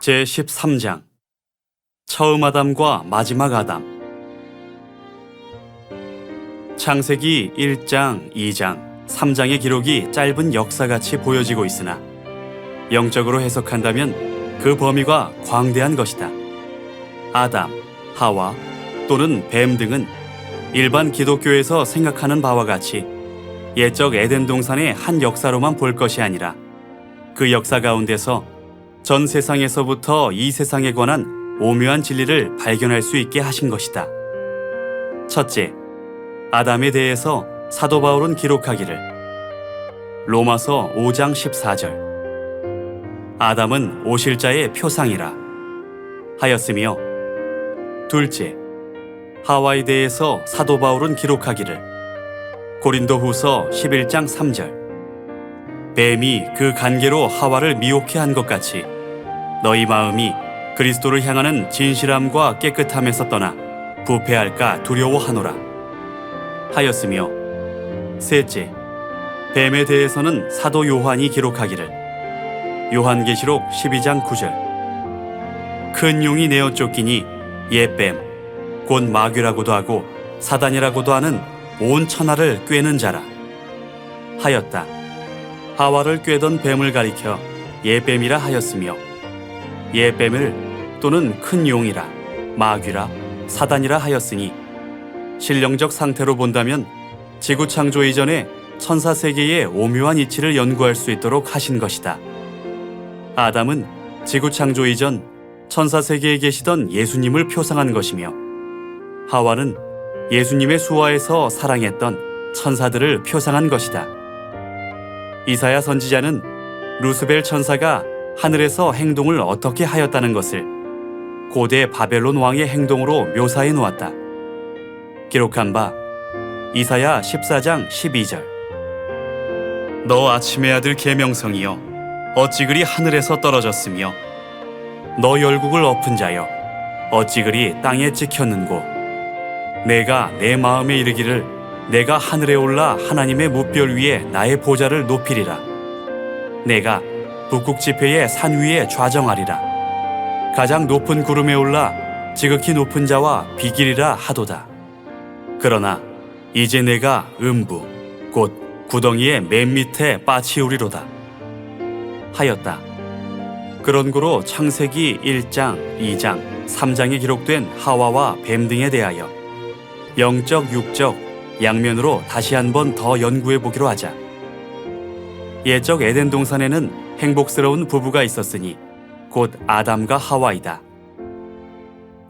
제13장 처음 아담과 마지막 아담. 창세기 1장, 2장, 3장의 기록이 짧은 역사같이 보여지고 있으나 영적으로 해석한다면 그 범위가 광대한 것이다. 아담, 하와 또는 뱀 등은 일반 기독교에서 생각하는 바와 같이 옛적 에덴 동산의 한 역사로만 볼 것이 아니라 그 역사 가운데서 전 세상에서부터 이 세상에 관한 오묘한 진리를 발견할 수 있게 하신 것이다. 첫째, 아담에 대해서 사도 바울은 기록하기를 로마서 5장 14절 아담은 오실자의 표상이라 하였으며, 둘째, 하와에 대해서 사도 바울은 기록하기를 고린도후서 11장 3절 뱀이 그 관계로 하와를 미혹해 한 것 같이 너희 마음이 그리스도를 향하는 진실함과 깨끗함에서 떠나 부패할까 두려워하노라 하였으며, 셋째, 뱀에 대해서는 사도 요한이 기록하기를 요한계시록 12장 9절 큰 용이 내어 쫓기니 옛뱀 곧 마귀라고도 하고 사단이라고도 하는 온 천하를 꿰는 자라 하였다. 하와를 꿰던 뱀을 가리켜 옛뱀이라 하였으며, 옛뱀을 또는 큰 용이라 마귀라 사단이라 하였으니 신령적 상태로 본다면 지구 창조 이전에 천사 세계의 오묘한 이치를 연구할 수 있도록 하신 것이다. 아담은 지구 창조 이전 천사 세계에 계시던 예수님을 표상한 것이며, 하와는 예수님의 수하에서 사랑했던 천사들을 표상한 것이다. 이사야 선지자는 루스벨 천사가 하늘에서 행동을 어떻게 하였다는 것을 고대 바벨론 왕의 행동으로 묘사해 놓았다. 기록한 바 이사야 14장 12절 너 아침의 아들 계명성이여 어찌 그리 하늘에서 떨어졌으며 너 열국을 엎은 자여 어찌 그리 땅에 찍혔는고 내가 내 마음에 이르기를 내가 하늘에 올라 하나님의 무별 위에 나의 보좌를 높이리라 내가 북극 지폐의 산 위에 좌정하리라 가장 높은 구름에 올라 지극히 높은 자와 비기리라 하도다. 그러나 이제 내가 음부 곧 구덩이의 맨 밑에 빠치우리로다 하였다. 그런 고로 창세기 1장, 2장, 3장에 기록된 하와와 뱀 등에 대하여 영적, 육적, 양면으로 다시 한번 더 연구해 보기로 하자. 옛적 에덴 동산에는 행복스러운 부부가 있었으니 곧 아담과 하와이다.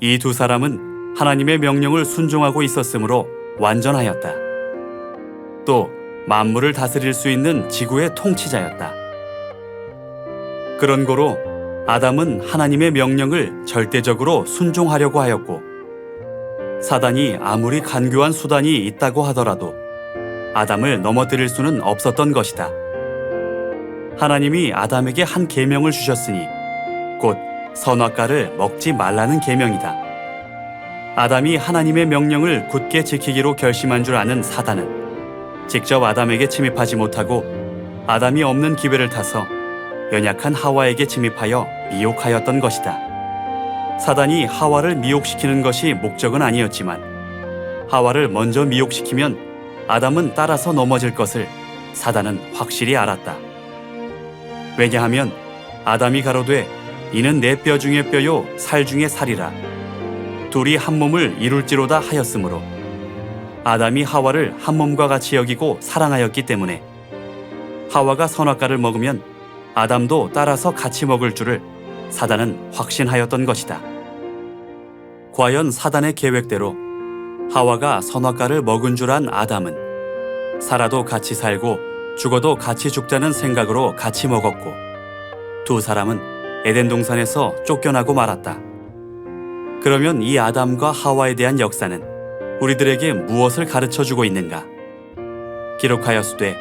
이 두 사람은 하나님의 명령을 순종하고 있었으므로 완전하였다. 또 만물을 다스릴 수 있는 지구의 통치자였다. 그런 고로 아담은 하나님의 명령을 절대적으로 순종하려고 하였고, 사단이 아무리 간교한 수단이 있다고 하더라도 아담을 넘어뜨릴 수는 없었던 것이다. 하나님이 아담에게 한 계명을 주셨으니 곧 선악과를 먹지 말라는 계명이다. 아담이 하나님의 명령을 굳게 지키기로 결심한 줄 아는 사단은 직접 아담에게 침입하지 못하고 아담이 없는 기회를 타서 연약한 하와에게 침입하여 미혹하였던 것이다. 사단이 하와를 미혹시키는 것이 목적은 아니었지만 하와를 먼저 미혹시키면 아담은 따라서 넘어질 것을 사단은 확실히 알았다. 왜냐하면 아담이 가로되 이는 내 뼈 중에 뼈요 살 중에 살이라 둘이 한 몸을 이룰지로다 하였으므로 아담이 하와를 한 몸과 같이 여기고 사랑하였기 때문에 하와가 선악과를 먹으면 아담도 따라서 같이 먹을 줄을 사단은 확신하였던 것이다. 과연 사단의 계획대로 하와가 선악과를 먹은 줄 안 아담은 살아도 같이 살고 죽어도 같이 죽자는 생각으로 같이 먹었고, 두 사람은 에덴 동산에서 쫓겨나고 말았다. 그러면 이 아담과 하와에 대한 역사는 우리들에게 무엇을 가르쳐주고 있는가? 기록하였으되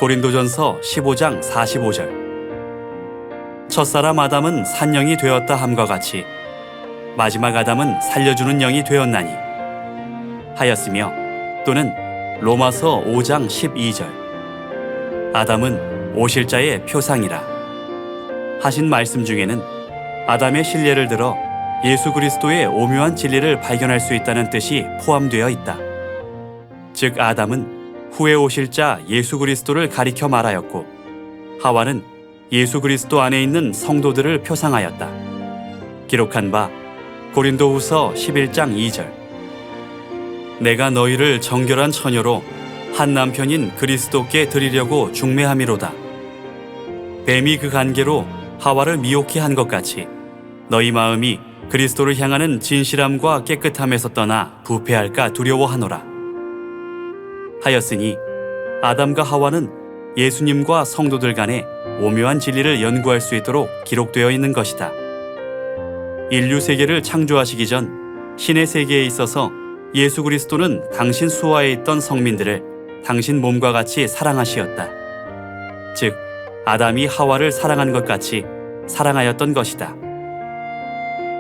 고린도전서 15장 45절 첫사람 아담은 산영이 되었다 함과 같이 마지막 아담은 살려주는 영이 되었나니 하였으며, 또는 로마서 5장 12절 아담은 오실자의 표상이라 하신 말씀 중에는 아담의 신뢰를 들어 예수 그리스도의 오묘한 진리를 발견할 수 있다는 뜻이 포함되어 있다. 즉 아담은 후에 오실 자 예수 그리스도를 가리켜 말하였고, 하와는 예수 그리스도 안에 있는 성도들을 표상하였다. 기록한 바 고린도후서 11장 2절. 내가 너희를 정결한 처녀로 한 남편인 그리스도께 드리려고 중매함이로다. 뱀이 그 관계로 하와를 미혹해 한 것 같이 너희 마음이 그리스도를 향하는 진실함과 깨끗함에서 떠나 부패할까 두려워하노라. 하였으니 아담과 하와는 예수님과 성도들 간에 오묘한 진리를 연구할 수 있도록 기록되어 있는 것이다. 인류 세계를 창조하시기 전 신의 세계에 있어서 예수 그리스도는 당신 수하에 있던 성민들을 당신 몸과 같이 사랑하시었다. 즉 아담이 하와를 사랑한 것 같이 사랑하였던 것이다.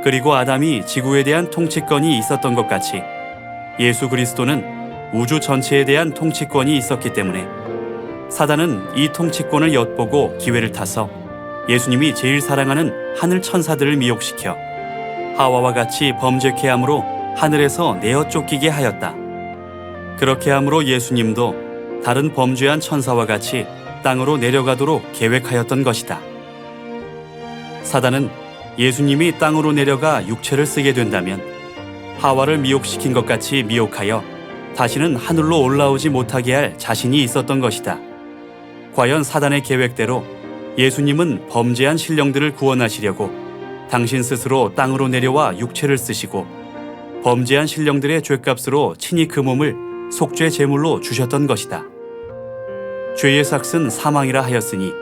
그리고 아담이 지구에 대한 통치권이 있었던 것 같이 예수 그리스도는 우주 전체에 대한 통치권이 있었기 때문에 사단은 이 통치권을 엿보고 기회를 타서 예수님이 제일 사랑하는 하늘 천사들을 미혹시켜 하와와 같이 범죄케 함으로 하늘에서 내어 쫓기게 하였다. 그렇게 함으로 예수님도 다른 범죄한 천사와 같이 땅으로 내려가도록 계획하였던 것이다. 사단은 예수님이 땅으로 내려가 육체를 쓰게 된다면 하와를 미혹시킨 것 같이 미혹하여 다시는 하늘로 올라오지 못하게 할 자신이 있었던 것이다. 과연 사단의 계획대로 예수님은 범죄한 신령들을 구원하시려고 당신 스스로 땅으로 내려와 육체를 쓰시고 범죄한 신령들의 죄값으로 친히 그 몸을 속죄 제물로 주셨던 것이다. 죄의 삭은 사망이라 하였으니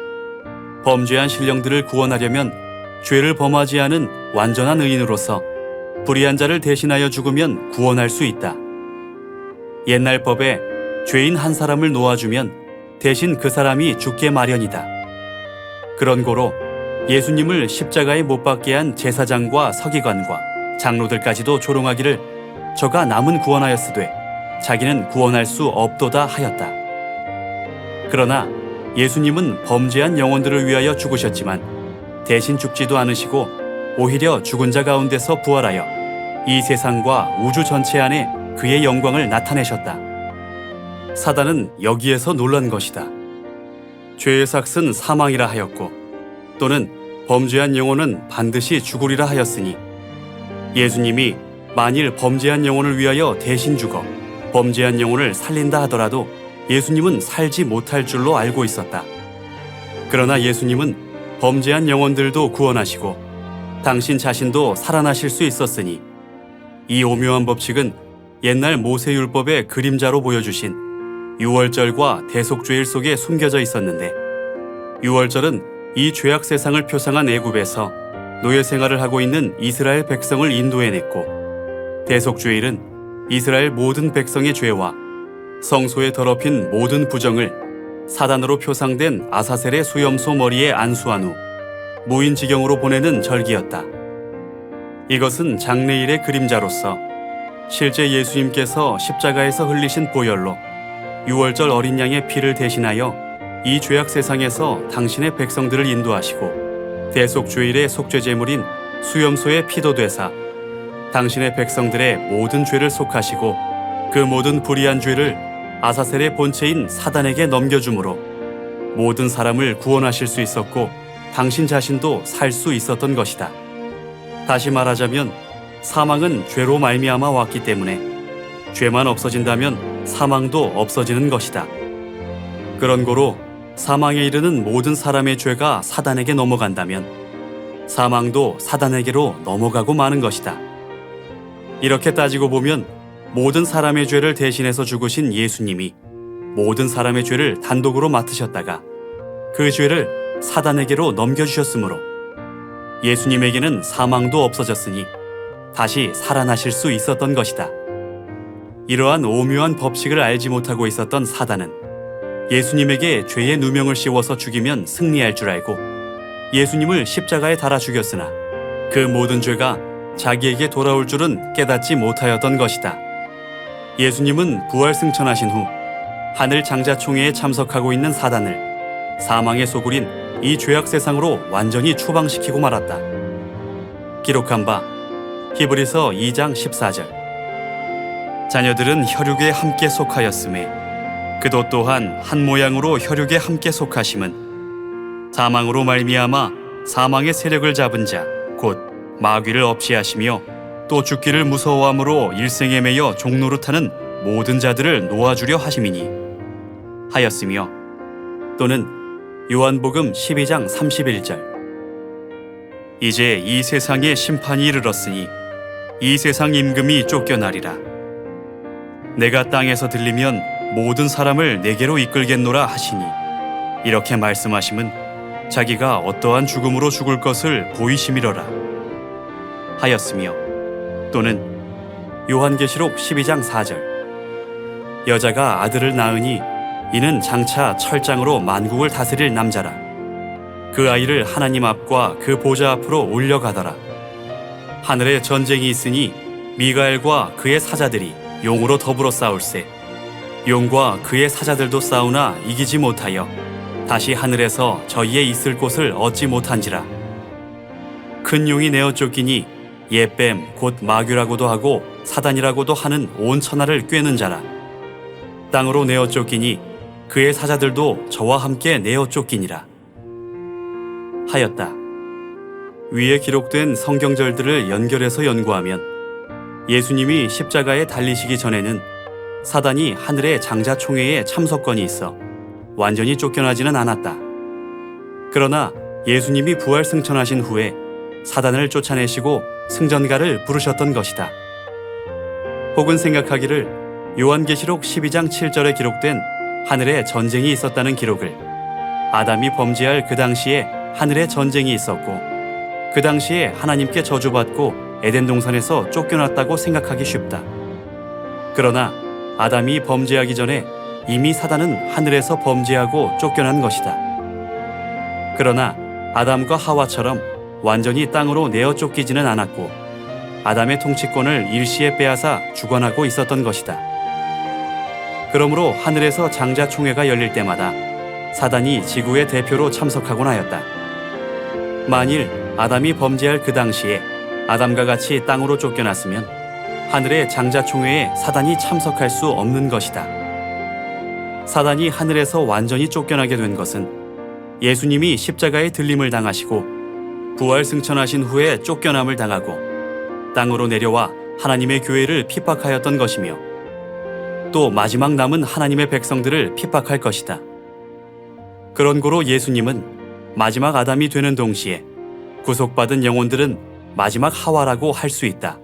범죄한 신령들을 구원하려면 죄를 범하지 않은 완전한 의인으로서 불의한 자를 대신하여 죽으면 구원할 수 있다. 옛날 법에 죄인 한 사람을 놓아주면 대신 그 사람이 죽게 마련이다. 그런 고로 예수님을 십자가에 못 박게 한 제사장과 서기관과 장로들까지도 조롱하기를 저가 남은 구원하였으되 자기는 구원할 수 없도다 하였다. 그러나 예수님은 범죄한 영혼들을 위하여 죽으셨지만 대신 죽지도 않으시고 오히려 죽은 자 가운데서 부활하여 이 세상과 우주 전체 안에 그의 영광을 나타내셨다. 사단은 여기에서 놀란 것이다. 죄의 삭은 사망이라 하였고 또는 범죄한 영혼은 반드시 죽으리라 하였으니 예수님이 만일 범죄한 영혼을 위하여 대신 죽어 범죄한 영혼을 살린다 하더라도 예수님은 살지 못할 줄로 알고 있었다. 그러나 예수님은 범죄한 영혼들도 구원하시고 당신 자신도 살아나실 수 있었으니 이 오묘한 법칙은 옛날 모세율법의 그림자로 보여주신 유월절과 대속죄일 속에 숨겨져 있었는데 유월절은 이 죄악 세상을 표상한 애굽에서 노예 생활을 하고 있는 이스라엘 백성을 인도해냈고 대속죄일은 이스라엘 모든 백성의 죄와 성소에 더럽힌 모든 부정을 사단으로 표상된 아사셀의 수염소 머리에 안수한 후 무인지경으로 보내는 절기였다. 이것은 장래일의 그림자로서 실제 예수님께서 십자가에서 흘리신 보혈로 유월절 어린 양의 피를 대신하여 이 죄악 세상에서 당신의 백성들을 인도하시고 대속죄일의 속죄제물인 수염소의 피도 되사 당신의 백성들의 모든 죄를 속하시고 그 모든 불의한 죄를 아사셀의 본체인 사단에게 넘겨주므로 모든 사람을 구원하실 수 있었고 당신 자신도 살 수 있었던 것이다. 다시 말하자면 사망은 죄로 말미암아 왔기 때문에 죄만 없어진다면 사망도 없어지는 것이다. 그런 고로 사망에 이르는 모든 사람의 죄가 사단에게 넘어간다면 사망도 사단에게로 넘어가고 마는 것이다. 이렇게 따지고 보면 모든 사람의 죄를 대신해서 죽으신 예수님이 모든 사람의 죄를 단독으로 맡으셨다가 그 죄를 사단에게로 넘겨주셨으므로 예수님에게는 사망도 없어졌으니 다시 살아나실 수 있었던 것이다. 이러한 오묘한 법칙을 알지 못하고 있었던 사단은 예수님에게 죄의 누명을 씌워서 죽이면 승리할 줄 알고 예수님을 십자가에 달아 죽였으나 그 모든 죄가 자기에게 돌아올 줄은 깨닫지 못하였던 것이다. 예수님은 부활 승천하신 후 하늘 장자총회에 참석하고 있는 사단을 사망의 소굴인 이 죄악 세상으로 완전히 추방시키고 말았다. 기록한 바 히브리서 2장 14절. 자녀들은 혈육에 함께 속하였음에 그도 또한 한 모양으로 혈육에 함께 속하심은 사망으로 말미암아 사망의 세력을 잡은 자 곧 마귀를 없이하시며 또 죽기를 무서워함으로 일생에 매여 종노릇하는 모든 자들을 놓아주려 하심이니 하였으며, 또는 요한복음 12장 31절. 이제 이 세상의 심판이 이르렀으니 이 세상 임금이 쫓겨나리라. 내가 땅에서 들리면 모든 사람을 내게로 이끌겠노라 하시니, 이렇게 말씀하심은 자기가 어떠한 죽음으로 죽을 것을 보이심이러라 하였으며, 또는 요한계시록 12장 4절. 여자가 아들을 낳으니 이는 장차 철장으로 만국을 다스릴 남자라. 그 아이를 하나님 앞과 그 보좌 앞으로 올려가더라. 하늘에 전쟁이 있으니 미가엘과 그의 사자들이 용으로 더불어 싸울세. 용과 그의 사자들도 싸우나 이기지 못하여 다시 하늘에서 저희의 있을 곳을 얻지 못한지라. 큰 용이 내어 쫓기니 옛뱀 곧 마귀라고도 하고 사단이라고도 하는 온 천하를 꿰는 자라. 땅으로 내어 쫓기니 그의 사자들도 저와 함께 내어 쫓기니라 하였다. 위에 기록된 성경절들을 연결해서 연구하면 예수님이 십자가에 달리시기 전에는 사단이 하늘의 장자총회에 참석권이 있어 완전히 쫓겨나지는 않았다. 그러나 예수님이 부활 승천하신 후에 사단을 쫓아내시고 승전가를 부르셨던 것이다. 혹은 생각하기를 요한계시록 12장 7절에 기록된 하늘에 전쟁이 있었다는 기록을 아담이 범죄할 그 당시에 하늘에 전쟁이 있었고 그 당시에 하나님께 저주받고 에덴 동산에서 쫓겨났다고 생각하기 쉽다. 그러나 아담이 범죄하기 전에 이미 사단은 하늘에서 범죄하고 쫓겨난 것이다. 그러나 아담과 하와처럼 완전히 땅으로 내어 쫓기지는 않았고 아담의 통치권을 일시에 빼앗아 주관하고 있었던 것이다. 그러므로 하늘에서 장자총회가 열릴 때마다 사단이 지구의 대표로 참석하곤 하였다. 만일 아담이 범죄할 그 당시에 아담과 같이 땅으로 쫓겨났으면 하늘의 장자총회에 사단이 참석할 수 없는 것이다. 사단이 하늘에서 완전히 쫓겨나게 된 것은 예수님이 십자가에 들림을 당하시고 부활 승천하신 후에 쫓겨남을 당하고 땅으로 내려와 하나님의 교회를 핍박하였던 것이며 또 마지막 남은 하나님의 백성들을 핍박할 것이다. 그런 고로 예수님은 마지막 아담이 되는 동시에 구속받은 영혼들은 마지막 하와라고 할 수 있다.